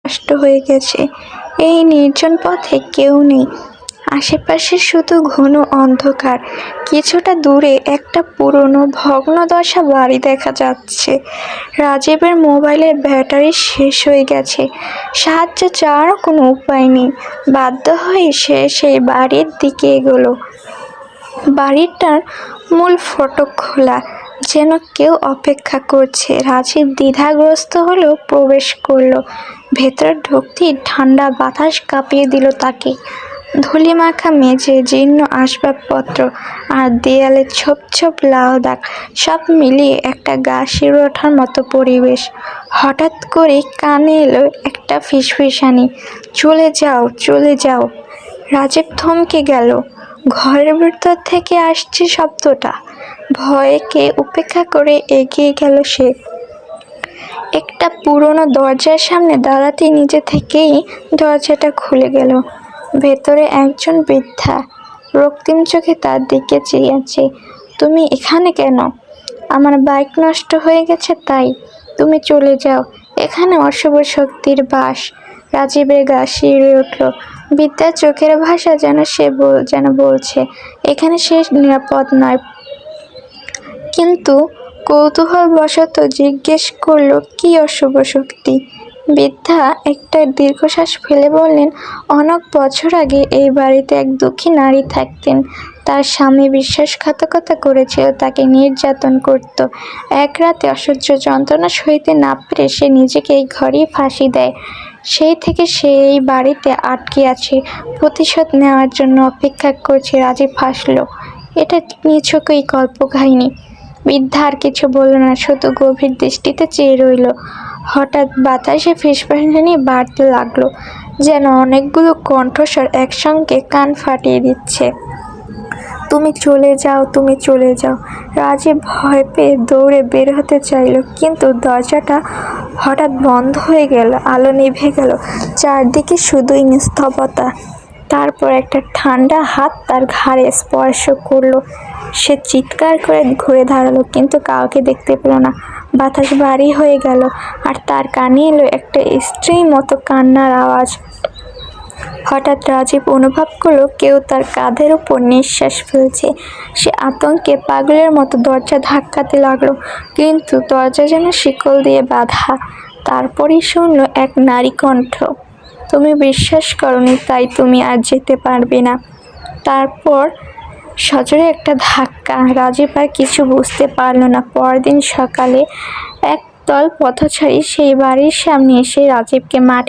নষ্ট হয়ে গেছে। এই নির্জন পথে কেউ নেই, আশেপাশে শুধু ঘন অন্ধকার। কিছুটা দূরে একটা পুরনো ভগ্নদশা বাড়ি দেখা যাচ্ছে। রাজীবের মোবাইলের ব্যাটারি শেষ হয়ে গেছে, সাহায্য চাওয়ারও কোনো উপায় নেই। বাধ্য হয়ে সে সেই বাড়ির দিকে এগোলো। বাড়িটার মূল ফটক খোলা, যেন কেউ অপেক্ষা করছে। রাজীব দ্বিধাগ্রস্ত হলেও প্রবেশ করলো। ভেতরে ঢুকতেই ঠান্ডা বাতাস কাঁপিয়ে দিল তাকে। ধুলিমাখা মেঝে, জীর্ণ আসবাবপত্র আর দেয়ালে ছোপ ছোপ লাল দাগ, সব মিলিয়ে একটা গা শিউরে ওঠার মতো পরিবেশ। হঠাৎ করে কানে এলো একটা ফিসফিসানি, চলে যাও, চলে যাও। রাজীব থমকে গেল। ঘরের ভিতর থেকে আসছে শব্দটা। ভয়কে উপেক্ষা করে এগিয়ে গেল সে। একটা পুরনো দরজার সামনে দাঁড়াতেই নিজে থেকেই দরজাটা খুলে গেল। ভেতরে একজন বৃদ্ধা রক্তিম চোখে তার দিকে চেয়ে আছে। তুমি এখানে কেন? আমার বাইক নষ্ট হয়ে গেছে তাই। তুমি চলে যাও, এখানে অশুভ শক্তির বাস। রাজীবের গা শিউরে উঠল। বৃদ্ধার চোখের ভাষা যেন বলছে এখানে সে নিরাপদ নয়। কিন্তু কৌতূহলবশত জিজ্ঞেস করলো, কি অশুভ শক্তি? বৃদ্ধা একটা দীর্ঘশ্বাস ফেলে বললেন, অনেক বছর আগে এই বাড়িতে এক দুঃখী নারী থাকতেন। তার স্বামী বিশ্বাসঘাতকতা করেছিল, তাকে নির্যাতন করত। এক রাতে অসহ্য যন্ত্রণা সইতে না পেরে সে নিজেকে এই ঘরেই ফাঁসি দেয়। সেই থেকে সে এই বাড়িতে আটকে আছে, প্রতিশোধ নেওয়ার জন্য অপেক্ষা করছে। রাজীব হাসল। এটা নিছকই কল্পকাহিনী। বৃদ্ধা আর কিছু বলল না, শুধু গভীর দৃষ্টিতে চেয়ে রইল। হঠাৎ বাতাসে ফিসফিসানি বাড়তে লাগলো, যেন অনেকগুলো কণ্ঠস্বর একসঙ্গে কান ফাটিয়ে দিচ্ছে। তুমি চলে যাও, তুমি চলে যাও। রাজীব ভয় পেয়ে দৌড়ে বের হতে চাইল, কিন্তু দরজাটা হঠাৎ বন্ধ হয়ে গেল। আলো নিভে গেল, চারদিকে শুধুই নিস্তব্ধতা। তারপর একটা ঠান্ডা হাত তার ঘাড়ে স্পর্শ করলো। সে চিৎকার করে ঘুরে দাঁড়ালো, কিন্তু কাউকে দেখতে পেল না। বাতাস ভারী হয়ে গেল, আর তার কানে এলো একটা স্ত্রীর মতো কান্নার আওয়াজ। হঠাৎ রাজীব অনুভব করলো কেউ তার কাঁধের উপর নিঃশ্বাস ফেলছে। সে আতঙ্কে পাগলের মতো দরজা ধাক্কাতে লাগলো, কিন্তু দরজা যেন শিকল দিয়ে বাঁধা। তারপরই শুনল এক নারী কণ্ঠ, তুমি বিশ্বাস করনি তাই তুমি আর যেতে পারবে না। তারপর সজোরে একটা ধাক্কা। রাজীব আর কিছু বুঝতে পারল না। পরদিন সকালে একদল পথচারী সেই বাড়ির সামনে এসে রাজীবকে মাটি